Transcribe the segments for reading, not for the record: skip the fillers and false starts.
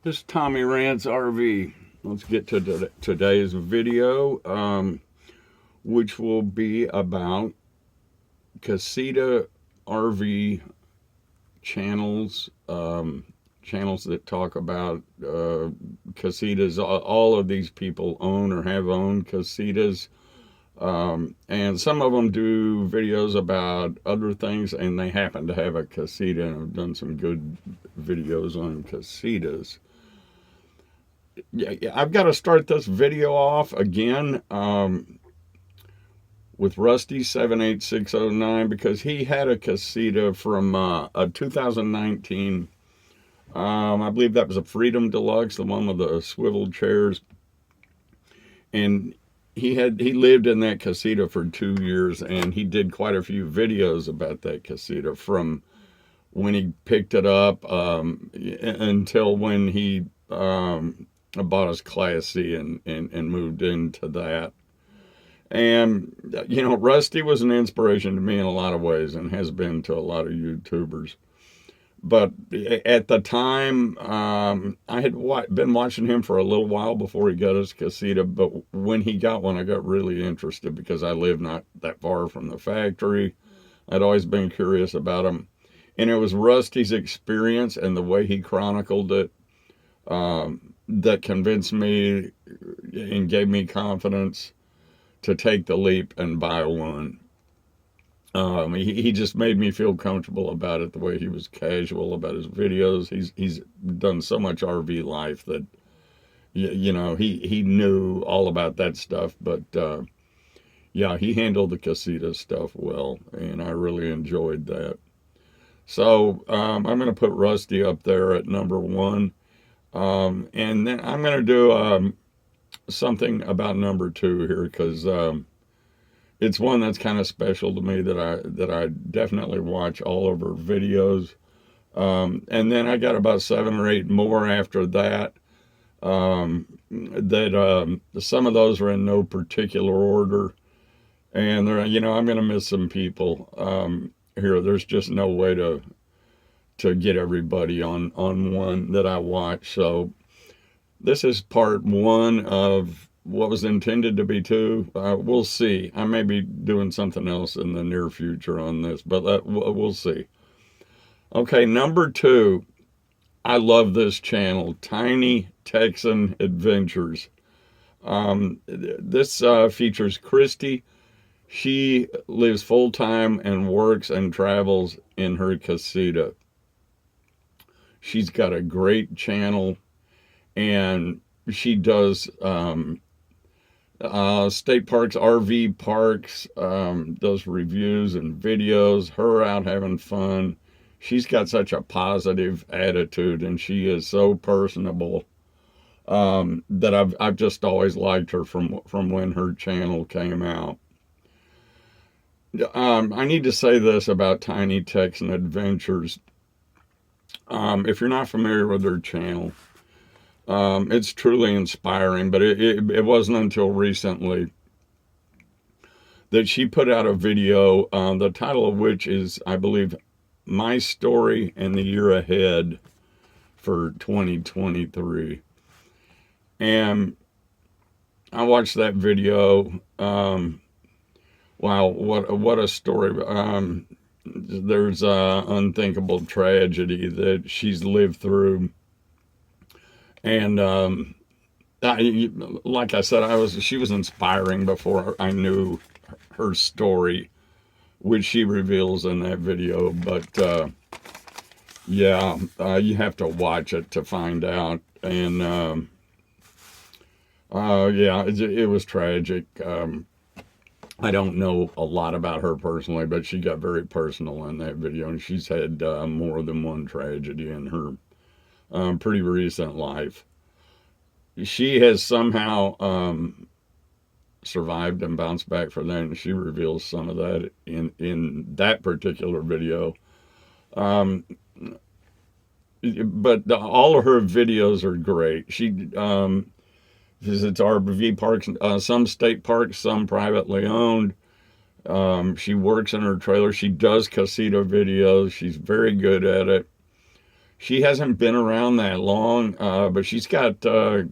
This is Tommy Rants RV. Let's get to today's video, which will be about Casita RV channels, channels that talk about casitas. All of these people own or have owned casitas. And some of them do videos about other things, and they happen to have a casita and have done some good videos on casitas. Yeah, I've got to start this video off again with Rusty 78609 because he had a casita from a 2019. I believe that was a Freedom Deluxe, the one with the swivel chairs, and he lived in that casita for 2 years, and he did quite a few videos about that casita from when he picked it up until when he bought his Class C and moved into that. And, Rusty was an inspiration to me in a lot of ways and has been to a lot of YouTubers. But at the time, I had been watching him for a little while before he got his casita. But when he got one, I got really interested because I live not that far from the factory. I'd always been curious about him. And it was Rusty's experience and the way he chronicled it that convinced me and gave me confidence to take the leap and buy one. He just made me feel comfortable about it, the way he was casual about his videos. He's done so much RV life that, he knew all about that stuff. But, yeah, he handled the casita stuff well, and I really enjoyed that. So I'm going to put Rusty up there at number one. And then I'm going to do something about number two here because it's one that's kind of special to me that I definitely watch all of her videos. And then I got about 7 or 8 more after that. Some of those are in no particular order, and I'm going to miss some people here. There's just no way to get everybody on one that I watch. So this is part one of what was intended to be two. We'll see. I may be doing something else in the near future on this, but we'll see. Okay, number two. I love this channel, Tiny Texan Adventures. This features Christy. She lives full-time and works and travels in her casita. She's got a great channel, and she does state parks, RV parks, does reviews and videos, her out having fun. She's got such a positive attitude, and she is so personable that I've just always liked her from when her channel came out. I need to say this about Tiny Texan Adventures. If you're not familiar with her channel, it's truly inspiring, but it wasn't until recently that she put out a video, the title of which is, I believe, My Story and the Year Ahead for 2023. And I watched that video. Wow, what a story. There's unthinkable tragedy that she's lived through. And like I said, she was inspiring before I knew her story, which she reveals in that video. But yeah, you have to watch it to find out. And yeah, it was tragic. I don't know a lot about her personally, but she got very personal in that video, and she's had more than one tragedy in her pretty recent life. She has somehow survived and bounced back from that, and she reveals some of that in that particular video. But all of her videos are great. She visits RV parks, some state parks, some privately owned. She works in her trailer. She does casita videos. She's very good at it. She hasn't been around that long, but she's got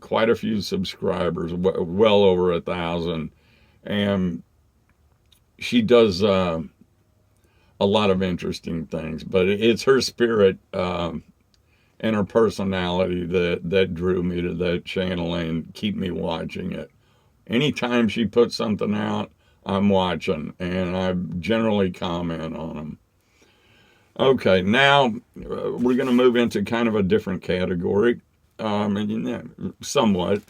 quite a few subscribers, well over 1,000, and she does a lot of interesting things. But it's her spirit and her personality that drew me to that channel and keep me watching it. Anytime she puts something out, I'm watching, and I generally comment on them. Okay, now we're going to move into kind of a different category, and somewhat,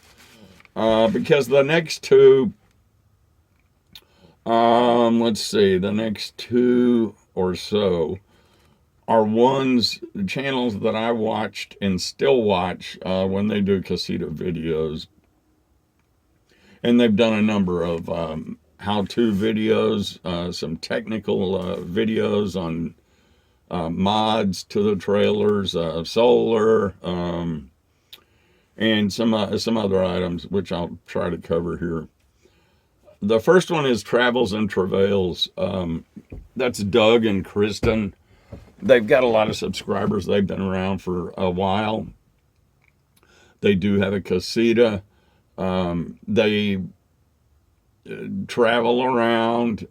because the next two, let's see, the next two or so are channels that I watched and still watch when they do Casita videos. And they've done a number of how-to videos, some technical videos on mods to the trailers, solar, and some other items, which I'll try to cover here. The first one is Travels and Travails. That's Doug and Kristen. They've got a lot of subscribers. They've been around for a while. They do have a Casita. They travel around.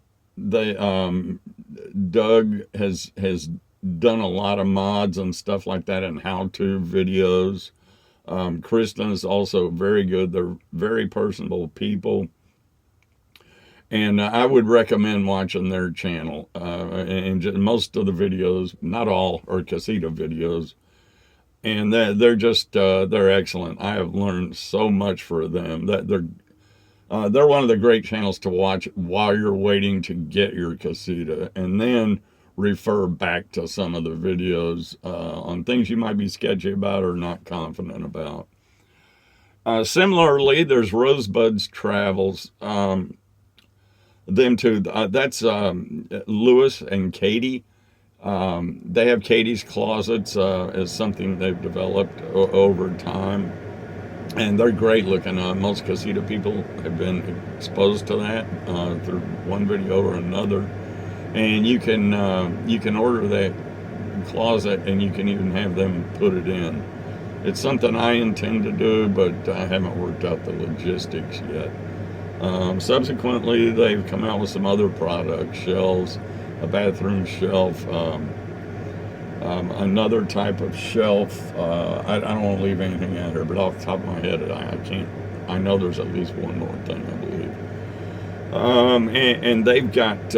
Doug has done a lot of mods and stuff like that and how-to videos. Kristen is also very good. They're very personable people. And I would recommend watching their channel. And most of the videos, not all, are Casita videos. And they're excellent. I have learned so much from them. They're one of the great channels to watch while you're waiting to get your Casita, and then refer back to some of the videos on things you might be sketchy about or not confident about. Similarly, there's Rosebud's Travels. Them two, that's Lewis and Katie. They have Katie's Closets as something they've developed over time. And they're great looking. Most Casita people have been exposed to that through one video or another. And you can order that closet, and you can even have them put it in. It's something I intend to do, but I haven't worked out the logistics yet. Subsequently, they've come out with some other products, shelves, a bathroom shelf, another type of shelf. I don't want to leave anything out here, but off the top of my head, I can't. I know there's at least one more thing, I believe. And they've got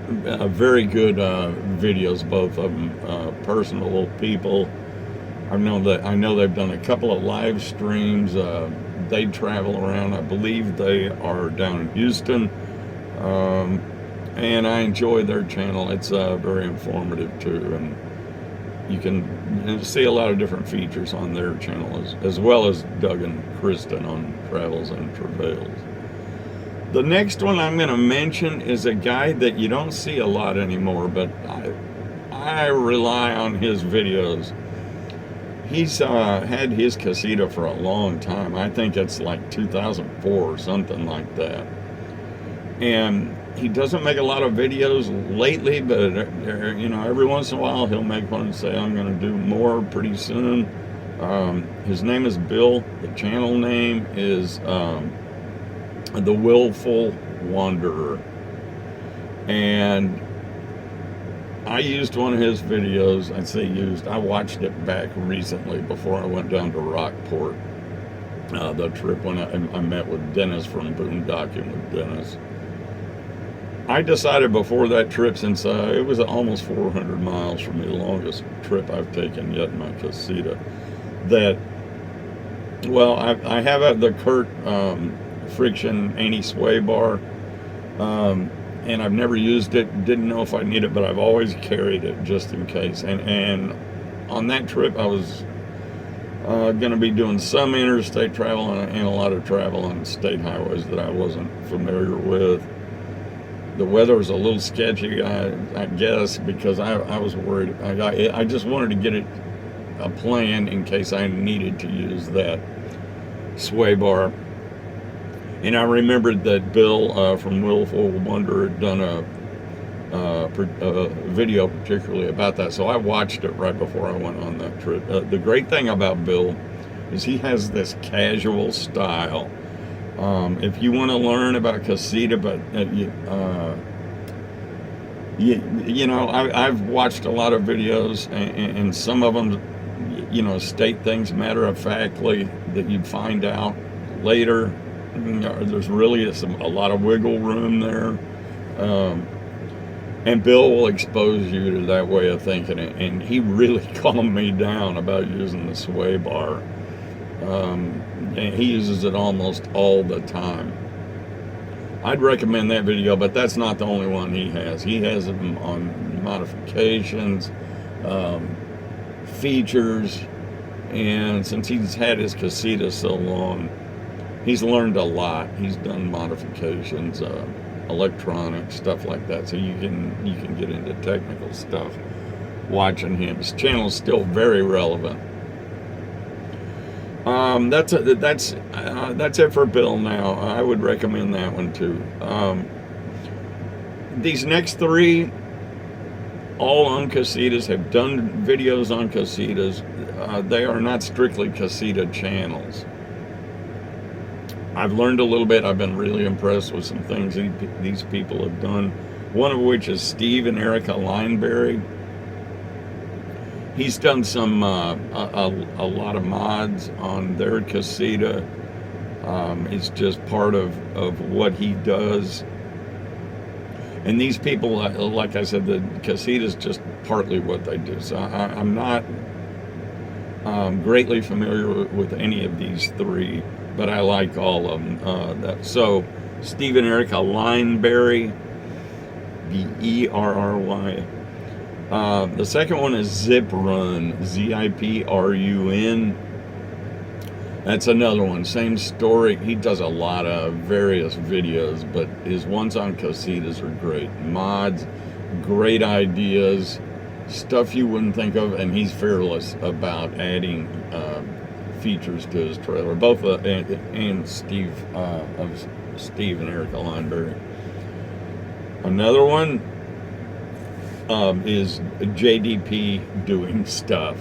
very good videos, both of them, personal people. I know they've done a couple of live streams. They travel around. I believe they are down in Houston. And I enjoy their channel. It's very informative too, and you can see a lot of different features on their channel, as well as Doug and Kristen on Travels and Travails. The next one I'm going to mention is a guy that you don't see a lot anymore, but I rely on his videos. He's had his Casita for a long time. I think it's like 2004 or something like that. And he doesn't make a lot of videos lately, but every once in a while he'll make one and say, I'm going to do more pretty soon. His name is Bill. The channel name is the Willful Wanderer. And I used one of his videos. I'd say used. I watched it back recently before I went down to Rockport. The trip when I met with Dennis from Boondocking with Dennis. I decided before that trip, since it was almost 400 miles from me, the longest trip I've taken yet in my Casita, that, well, I have the Kurt friction anti-sway bar, and I've never used it, didn't know if I need it, but I've always carried it just in case. And on that trip, I was going to be doing some interstate travel and a lot of travel on state highways that I wasn't familiar with. The weather was a little sketchy, I guess, because I was worried. I just wanted to get a plan in case I needed to use that sway bar. And I remembered that Bill from Willful Wanderer had done video particularly about that. So I watched it right before I went on that trip. The great thing about Bill is he has this casual style. If you want to learn about Casita, but I've watched a lot of videos, and some of them, state things matter of factly that you'd find out later. There's really a lot of wiggle room there. And Bill will expose you to that way of thinking, and he really calmed me down about using the sway bar. And he uses it almost all the time. I'd recommend that video, but that's not the only one he has. He has them on modifications, features, and since he's had his Casita so long, he's learned a lot. He's done modifications, electronics, stuff like that. So you can get into technical stuff watching him. His channel's still very relevant. That's it for Bill now. I would recommend that one too. These next three, all on Casitas, have done videos on Casitas. They are not strictly Casita channels. I've learned a little bit. I've been really impressed with some things these people have done. One of which is Steve and Erica Lineberry. He's done some a lot of mods on their Casita. It's just part of what he does. And these people, like I said, the Casita is just partly what they do. So I'm not greatly familiar with any of these three, but I like all of them. So Steve and Erica Lineberry, Berry. The second one is Zip Run, Ziprun. That's another one, same story. He does a lot of various videos, but his ones on Casitas are great. Mods, great ideas, stuff you wouldn't think of, and he's fearless about adding features to his trailer. Both and Steve of Steve and Erica Lineberry. Another one is JDP Doing Stuff.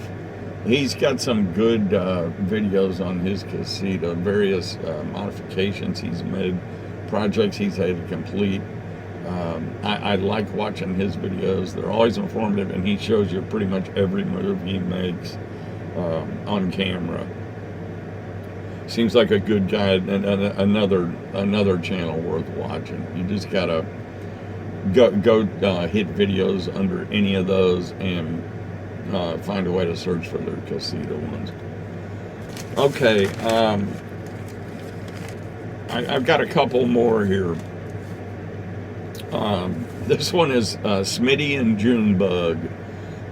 He's got some good videos on his Casita, various modifications he's made, projects he's had to complete. I like watching his videos. They're always informative, and he shows you pretty much every move he makes on camera. Seems like a good guy, and another channel worth watching. You just gotta go hit videos under any of those and find a way to search for their Casita ones. Okay, I've got a couple more here. This one is Smitty and Junebug.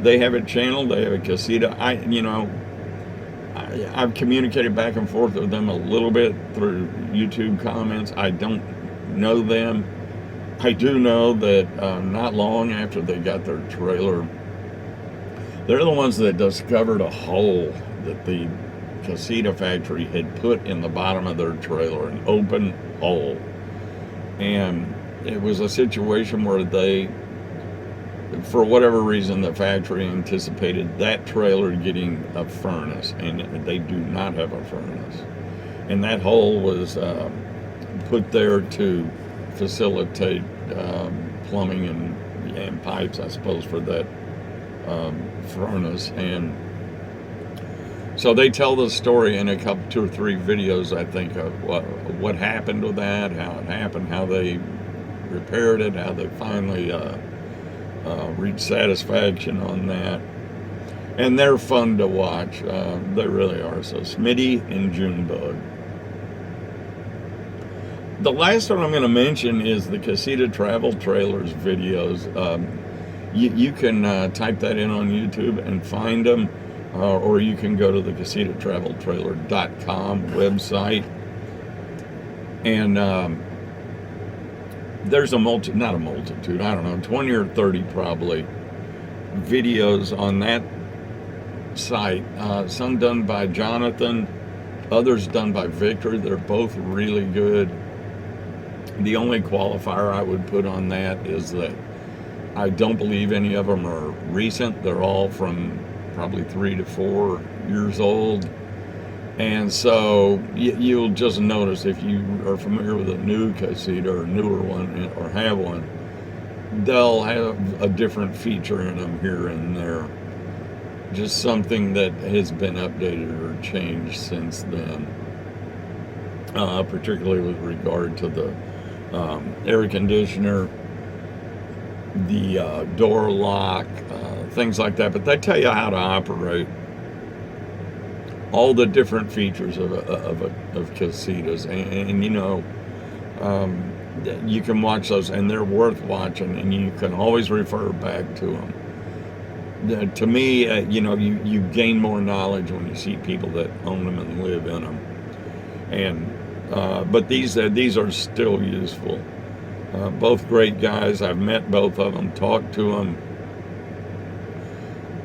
They have a channel. They have a Casita. I've communicated back and forth with them a little bit through YouTube comments. I don't know them. I do know that not long after they got their trailer, they're the ones that discovered a hole that the Casita factory had put in the bottom of their trailer, an open hole. And it was a situation where they, for whatever reason, the factory anticipated that trailer getting a furnace, and they do not have a furnace. And that hole was put there to facilitate plumbing and pipes, I suppose, for that furnace. And so they tell the story in two or three videos, I think, of what happened with that, how it happened, how they repaired it, how they finally reached satisfaction on that. And they're fun to watch. They really are. So Smitty and Junebug. The last one I'm going to mention is the Casita Travel Trailers videos. You can type that in on YouTube and find them, or you can go to the CasitaTravelTrailer.com website. And there's not a multitude, I don't know, 20 or 30 probably videos on that site. Some done by Jonathan, others done by Victor. They're both really good. The only qualifier I would put on that is that I don't believe any of them are recent. They're all from probably 3 to 4 years old. And so you'll just notice, if you are familiar with a new Casita or a newer one or have one, they'll have a different feature in them here and there. Just something that has been updated or changed since then. Particularly with regard to the air conditioner, the door lock, things like that. But they tell you how to operate all the different features of Casitas, and you know, you can watch those, and they're worth watching, and you can always refer back to them. To me, you know, you gain more knowledge when you see people that own them and live in them, and but these are still useful. Both great guys. I've met both of them, talked to them,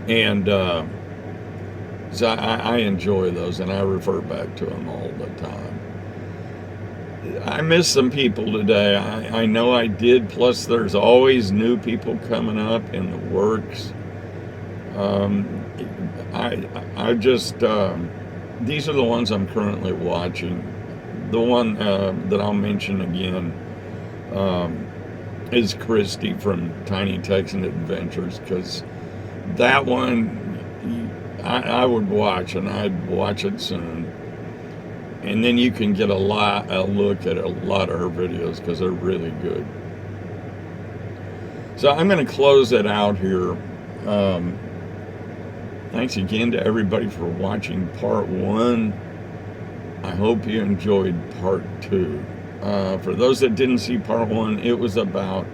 and so I enjoy those, and I refer back to them all the time. I miss some people today. I know I did. Plus, there's always new people coming up in the works. I just these are the ones I'm currently watching. The one that I'll mention again is Christy from Tiny Texan Adventures, because that one I would watch, and I'd watch it soon. And then you can get a look at a lot of her videos, because they're really good. So I'm going to close it out here. Thanks again to everybody for watching part 1. I hope you enjoyed part 2. For those that didn't see part 1, it was about,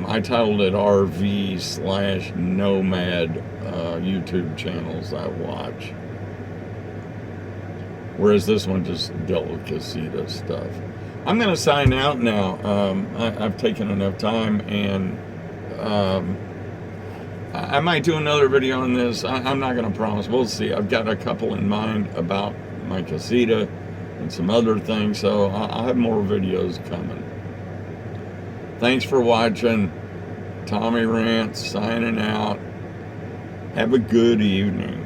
I titled it RV/Nomad YouTube channels I watch. Whereas this one just dealt with Casita stuff. I'm going to sign out now. I've taken enough time, and I might do another video on this. I'm not going to promise. We'll see. I've got a couple in mind about my Casita and some other things, so I'll have more videos coming. Thanks for watching. Tommy Rants signing out. Have a good evening.